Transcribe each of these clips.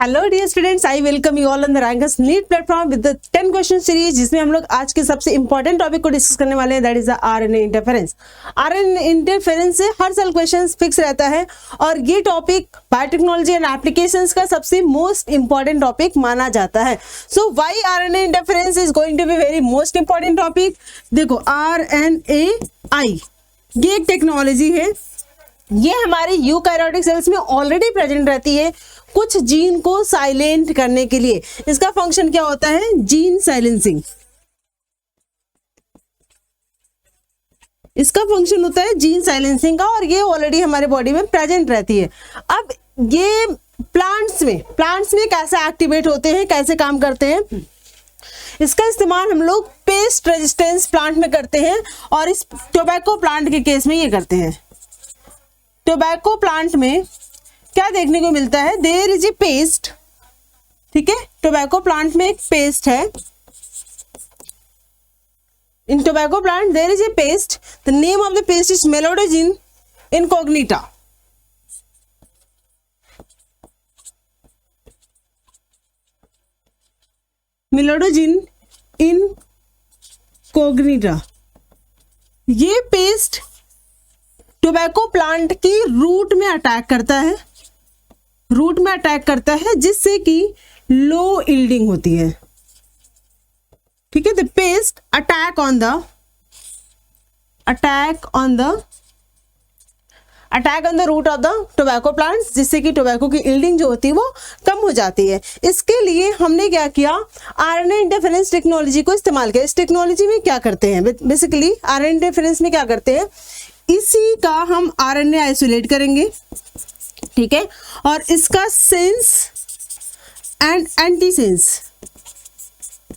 Hello dear students, I welcome you all on the Rankers NEET platform with the 10 question series, जिसमें हम लोग आज के सबसे इंपॉर्टेंट टॉपिक को डिस्कस करने वाले हैं, that is the RNA interference. RNA interference से हर साल क्वेश्चंस फिक्स रहता है और ये टॉपिक बायोटेक्नोलॉजी एंड एप्लीकेशंस का सबसे मोस्ट इंपॉर्टेंट टॉपिक माना जाता है। So why RNA interference is going to be very most important topic. देखो, आरएनएआई ये एक टेक्नोलॉजी है, ये हमारे यूकैरियोटिक सेल्स में ऑलरेडी प्रेजेंट रहती है कुछ जीन को साइलेंट करने के लिए। इसका फंक्शन क्या होता है? Gene silencing. इसका फंक्शन होता है जीन साइलेंसिंग का, और ये ऑलरेडी हमारे बॉडी में प्रेजेंट रहती है। अब ये प्लांट्स में कैसे एक्टिवेट होते हैं, कैसे काम करते हैं, इसका इस्तेमाल हम लोग पेस्ट रेजिस्टेंस प्लांट में करते हैं, और इस टोबैको प्लांट के केस में ये करते हैं। टोबैको प्लांट में क्या देखने को मिलता है? देयर इज ए पेस्ट, ठीक है। टोबैको प्लांट में एक पेस्ट है। In tobacco plant there is a pest, the name of the pest is meloidogyne incognita. Meloidogyne incognita. ये पेस्ट टोबैको प्लांट की रूट में अटैक करता है, जिससे कि लो यील्डिंग होती है, ठीक है। The pest attack on the root of the tobacco plants, जिससे कि टोबैको की यील्डिंग जो होती है वो कम हो जाती है। इसके लिए हमने क्या किया? आरएनए इंटरफेरेंस टेक्नोलॉजी को इस्तेमाल किया। इस टेक्नोलॉजी में क्या करते हैं? बेसिकली आरएनए इंटरफेरेंस में क्या करते हैं, इसी का हम आरएनए आइसोलेट करेंगे, ठीक है, और इसका सेंस एंड एंटीसेंस,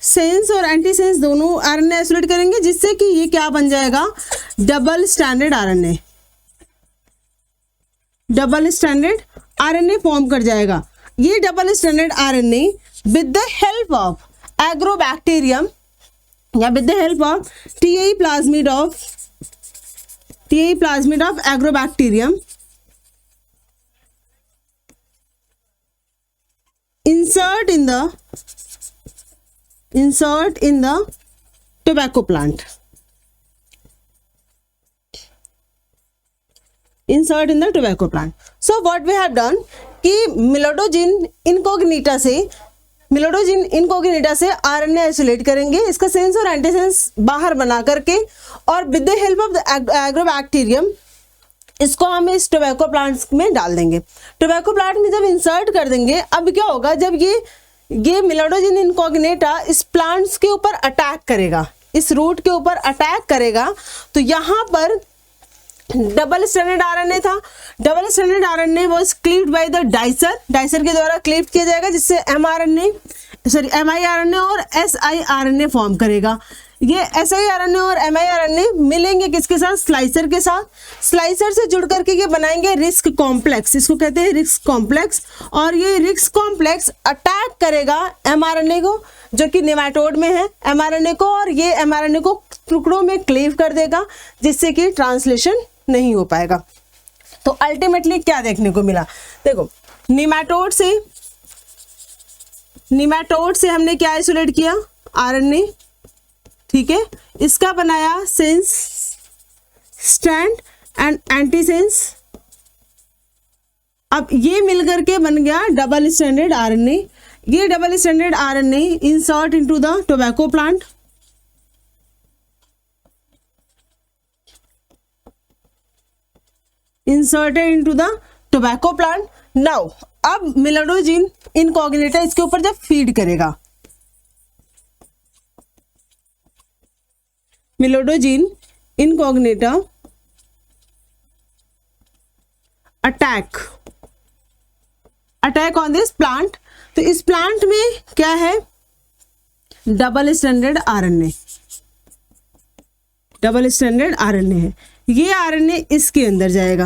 सेंस और एंटीसेंस दोनों आरएनए आइसोलेट करेंगे, जिससे कि ये क्या बन जाएगा? डबल स्टैंडर्ड आरएनए फॉर्म कर जाएगा। ये double standard RNA with the help of agrobacterium या with the help of Ti plasmid of agrobacterium insert in the tobacco plant. So what we have done कि मेलोडोजिन इनकॉग्निटा से RNA isolate करेंगे, इसका sense और antisense बाहर बना करके, और with the help of the agrobacterium इसको हम इस टोबैको प्लांट्स में डाल देंगे। टोबैको प्लांट में जब इंसर्ट कर देंगे, अब क्या होगा? जब ये मेलोडोजिन इनकॉग्निटा इस प्लांट्स के ऊपर अटैक करेगा, इस रूट के ऊपर अटैक करेगा, तो यहाँ पर डबल स्टैंडर्ड आरएनए था। Double standard RNA was cleaved by the dicer के द्वारा क्लीव किया जाएगा, जिससे एमआईआरएनए और एसआईआरएनए फॉर्म करेगा। ये एसआईआरएनए और एमआईआरएनए मिलेंगे किसके साथ? स्लाइसर के साथ। स्लाइसर से जुड़ करके ये बनाएंगे रिस्क कॉम्प्लेक्स, इसको कहते हैं रिस्क कॉम्प्लेक्स, और ये रिस्क कॉम्प्लेक्स अटैक करेगा एमआरएनए को, जो कि नेमाटोड में है, एमआरएनए को, और ये एमआरएनए को टुकड़ों में क्लीव कर देगा, जिससे कि ट्रांसलेशन नहीं हो पाएगा। तो अल्टीमेटली क्या देखने को मिला? देखो, नेमाटोड से हमने क्या आइसोलेट किया? आरएनए, ठीक है। इसका बनाया सेंस स्टैंड एंड एंटीसेंस। अब ये मिलकर के बन गया डबल स्टैंडर्ड आरएनए। ये double standard RNA insert into the tobacco plant, inserted into the tobacco plant. Now अब मेलोडोजिन इनकॉग्निटा इसके ऊपर जब फीड करेगा, meloidogyne incognita attack on this plant, तो इस प्लांट में क्या है? डबल स्टैंडर्ड आरएनए है। ये आरएनए इसके अंदर जाएगा,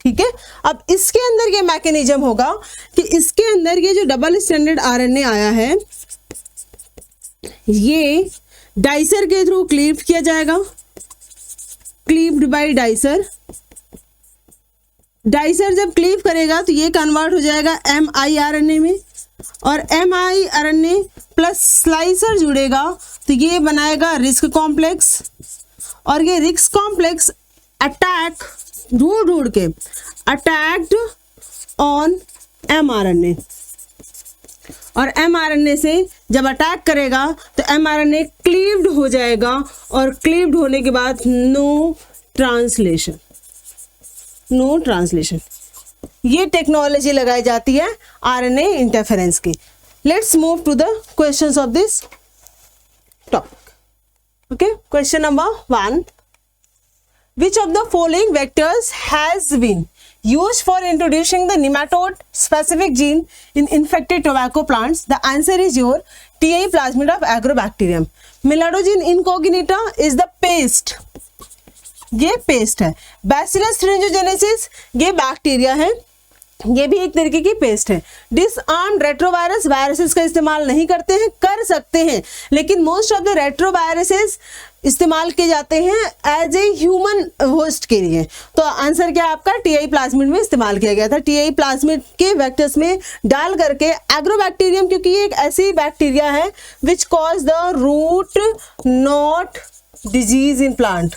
ठीक है। अब इसके अंदर ये मैकेनिज्म होगा कि इसके अंदर ये जो डबल स्टैंडर्ड आरएनए आया है, ये डाइसर के थ्रू क्लीव किया जाएगा, क्लीव्ड बाय डाइसर। डाइसर जब क्लीव करेगा तो ये कन्वर्ट हो जाएगा mRNA में, और mRNA प्लस स्लाइसर जुड़ेगा तो ये बनाएगा रिस्क कॉम्प्लेक्स, और ये रिस्क कॉम्प्लेक्स अटैक ढूंढ के अटैक्ड ऑन mRNA, और mRNA से जब अटैक करेगा तो mRNA क्लीव्ड हो जाएगा, और क्लीव्ड होने के बाद नो ट्रांसलेशन ये टेक्नोलॉजी लगाई जाती है RNA इंटरफेरेंस की। Let's move to the questions of this topic. Okay, question number 1, which of the following vectors has been used for introducing the nematode specific gene in infected tobacco plants? The answer is your TI plasmid of Agrobacterium. Meladogene incognita is the paste, ये paste है। Bacillus थ्रिंजोजेनेसिस ये bacteria है, ये भी एक तरीके की paste है। डिसआर्म्ड रेट्रोवायरस वायरसेस का इस्तेमाल नहीं करते हैं, कर सकते हैं, लेकिन मोस्ट ऑफ द रेट्रोवायरसेस इस्तेमाल किए जाते हैं एज ए ह्यूमन होस्ट के लिए। तो आंसर क्या आपका टीआई प्लाज्मिड में इस्तेमाल किया गया था। टीआई प्लाज्मिड के वेक्टर्स में डाल करके एग्रोबैक्टीरियम, क्योंकि ये एक ऐसी बैक्टीरिया है which cause the root knot disease in plant,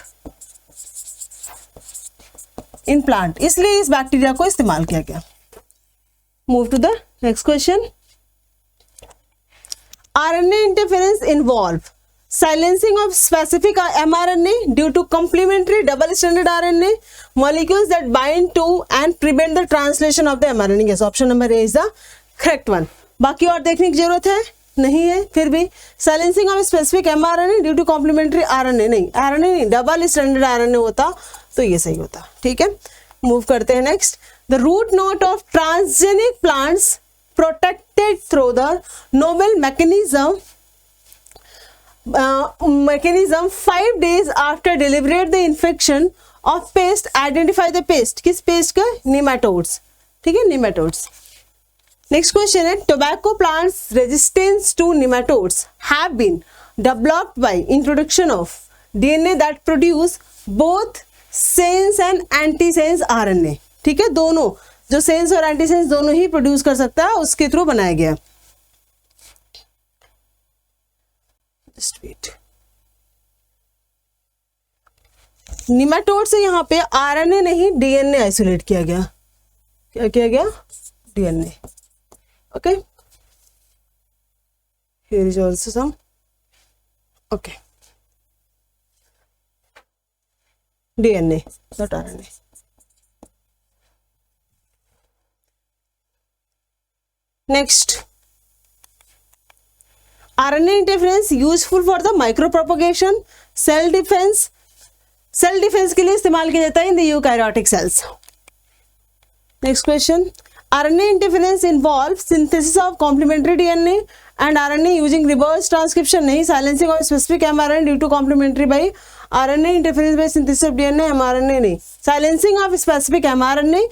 इसलिए इस बैक्टीरिया को इस्तेमाल किया गया। Move to the next question. RNA interference involve silencing of specific mRNA due to complementary double-stranded RNA molecules that bind to and prevent the translation of the mRNA. Yes, option number A is the correct one. बाकी और देखने की जरूरत है नहीं है, फिर भी silencing of specific mRNA due to complementary RNA नहीं, RNA नहीं, double-stranded RNA होता तो ये सही होता। ठीक है, मूव करते हैं next. The root knot of transgenic plants protected through the novel mechanism 5 days after delivery the infection of pest, identify the pest, किस पेस्ट का? nematodes। ठीक है, nematodes। नेक्स्ट क्वेश्चन है, tobacco plants resistance to nematodes have been developed by introduction of DNA that produce both sense and antisense RNA। ठीक है, दोनों जो sense और एंटीसेंस दोनों ही प्रोड्यूस कर सकता है, उसके थ्रू बनाया गया। निमेटोड से यहाँ पे आरएनए नहीं डीएनए आइसोलेट किया गया। क्या किया गया? DNA. Okay, here is also some. Okay, DNA not RNA. Next, RNA interference useful for the micro propagation, cell defence. Cell defence के लिए इस्तेमाल किया जाता है in the eukaryotic cells. Next question, RNA interference involve synthesis of complementary DNA and RNA using reverse transcription नहीं, silencing of specific mRNA due to complementary by RNA interference by synthesis of DNA mRNA नहीं, silencing of specific mRNA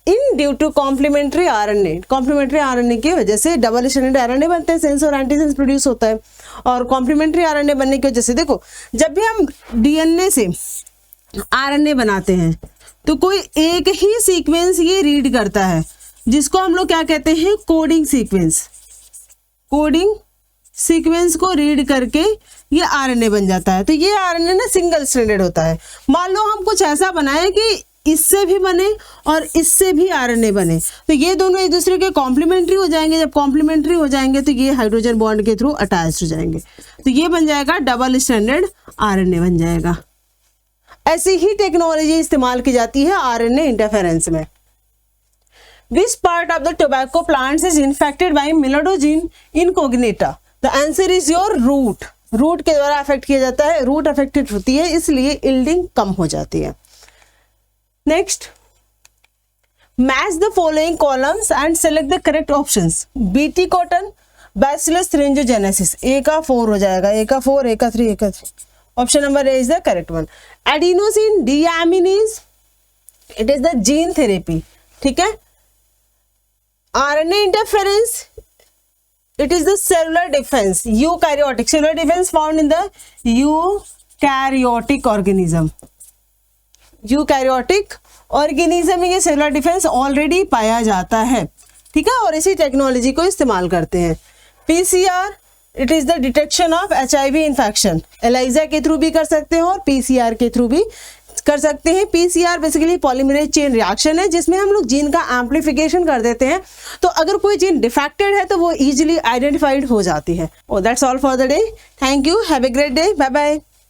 in due to complementary RNA. Complementary RNA की वजह से double stranded RNA बनते हैं, sense और antisense produce होता है। और कॉम्प्लीमेंट्री आरएनए बनने की वजह से देखो, जब भी हम डीएनए से आरएनए बनाते हैं तो कोई एक ही सीक्वेंस ये रीड करता है, जिसको हम लोग क्या कहते हैं? Coding sequence. कोडिंग सीक्वेंस को रीड करके ये आरएनए बन जाता है। तो ये आरएनए ना सिंगल स्ट्रैंडेड होता है। मान लो हम कुछ ऐसा बनाए कि इससे भी बने और इससे भी आरएनए बने, तो ये दोनों एक दूसरे के कॉम्प्लीमेंट्री हो जाएंगे। जब कॉम्प्लीमेंट्री हो जाएंगे तो ये हाइड्रोजन बॉन्ड के थ्रू अटैच हो जाएंगे, तो ये बन जाएगा डबल स्ट्रैंडेड आरएनए बन जाएगा। ऐसी ही टेक्नोलॉजी इस्तेमाल की जाती है आरएनए इंटरफेरेंस में। Which part of the tobacco plants is infected by Meladogene incognita? The answer is your root। Root के द्वारा अफेक्ट किया जाता है, रूट अफेक्टेड होती है, इसलिए यील्डिंग कम हो जाती है। Next, match the following columns and select the correct options. BT cotton, bacillus thuringiensis, A का 4 हो जाएगा, ए का 4, ए का 3, ए का 3। Option number A is the correct one. Adenosine deaminase, it is the gene therapy. ठीक है, RNA interference, it is the cellular defense, eukaryotic cellular defense found in the eukaryotic organism। Eukaryotic organism में ये cellular defence already पाया जाता है। ठीक है, और इसी टेक्नोलॉजी को इस्तेमाल करते हैं। PCR it is the detection of HIV infection, ELISA के थ्रू भी कर सकते हैं और PCR के थ्रू भी कर सकते हैं। PCR basically polymerase chain reaction है जिसमें हम लोग जीन का एम्पलीफिकेशन कर देते हैं, तो अगर कोई जीन डिफेक्टेड है तो वो इजीली आइडेंटिफाइड हो जाती है। That's all for the day, thank you, have a great day, bye bye.